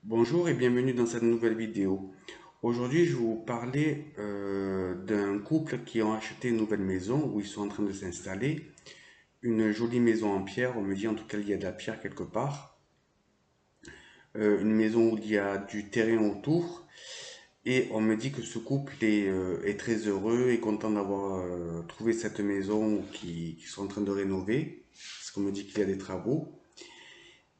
Bonjour et bienvenue dans cette nouvelle vidéo. Aujourd'hui, je vais vous parler d'un couple qui ont acheté une nouvelle maison où ils sont en train de s'installer. Une jolie maison en pierre, on me dit en tout cas il y a de la pierre quelque part. Une maison où il y a du terrain autour et on me dit que ce couple est très heureux et content d'avoir trouvé cette maison qu'ils sont en train de rénover. Parce qu'on me dit qu'il y a des travaux.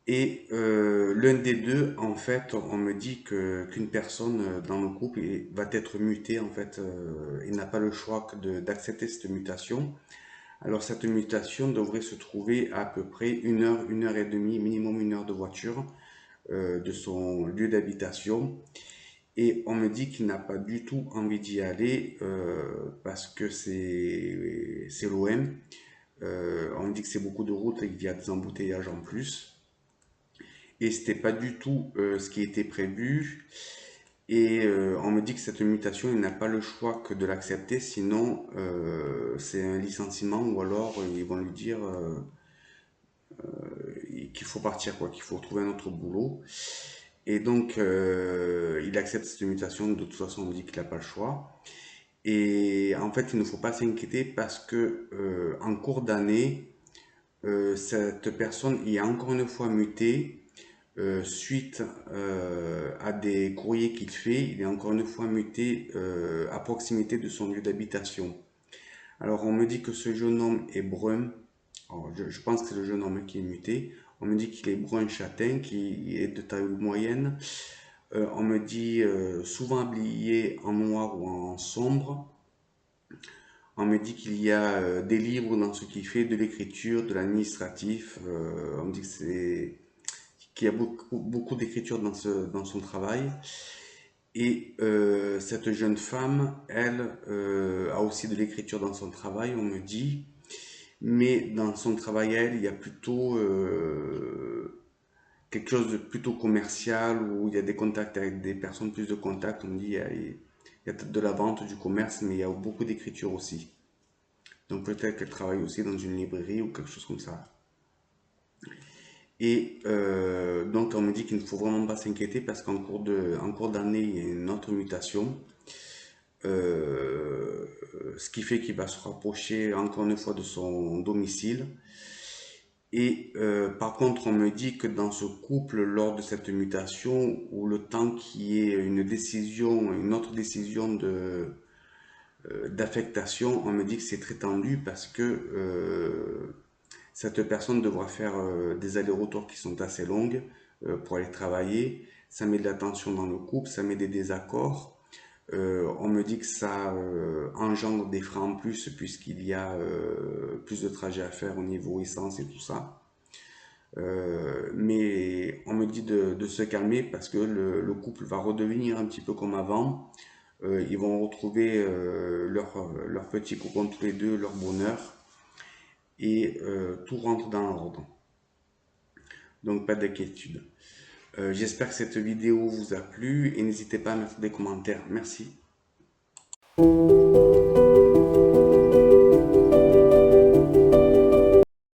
Et l'un des deux, en fait, on me dit que qu'une personne dans le couple va être mutée, en fait, il n'a pas le choix d'accepter cette mutation. Alors cette mutation devrait se trouver à peu près une heure et demie, minimum une heure de voiture de son lieu d'habitation. Et on me dit qu'il n'a pas du tout envie d'y aller parce que c'est l'OM. On me dit que c'est beaucoup de routes et qu'il y a des embouteillages en plus et c'était pas du tout ce qui était prévu. Et on me dit que cette mutation, il n'a pas le choix que de l'accepter, sinon c'est un licenciement ou alors ils vont lui dire qu'il faut partir, quoi, qu'il faut trouver un autre boulot. Et donc il accepte cette mutation, de toute façon on me dit qu'il n'a pas le choix. Et en fait, il ne faut pas s'inquiéter parce que en cours d'année, cette personne est encore une fois mutée suite à des courriers qu'il fait. Il est encore une fois muté à proximité de son lieu d'habitation. Alors on me dit que ce jeune homme est brun. Alors, je pense que c'est le jeune homme qui est muté. On me dit qu'il est brun châtain, qui est de taille moyenne. On me dit souvent habillé en noir ou en sombre. On me dit qu'il y a des livres dans ce qu'il fait, de l'écriture, de l'administratif. On me dit que qu'il y a beaucoup d'écriture dans son travail. Et cette jeune femme, elle, a aussi de l'écriture dans son travail, on me dit. Mais dans son travail, elle, il y a plutôt quelque chose de plutôt commercial où il y a des contacts avec des personnes, plus de contacts. On me dit il y a peut-être de la vente, du commerce, mais il y a beaucoup d'écriture aussi. Donc peut-être qu'elle travaille aussi dans une librairie ou quelque chose comme ça. Et donc on me dit qu'il ne faut vraiment pas s'inquiéter parce en cours d'année, il y a une autre mutation. Euh, Ce qui fait qu'il va se rapprocher encore une fois de son domicile. Et par contre, on me dit que dans ce couple, lors de cette mutation, ou le temps qu'il y ait une décision, une autre décision d'affectation, on me dit que c'est très tendu parce que cette personne devra faire des allers-retours qui sont assez longues pour aller travailler. Ça met de la tension dans le couple, ça met des désaccords. On me dit que ça engendre des frais en plus puisqu'il y a plus de trajets à faire au niveau essence et tout ça. Mais on me dit de se calmer parce que le couple va redevenir un petit peu comme avant. Ils vont retrouver leur petit cocon tous les deux, leur bonheur et tout rentre dans l'ordre. Donc pas d'inquiétude. J'espère que cette vidéo vous a plu et n'hésitez pas à mettre des commentaires. Merci.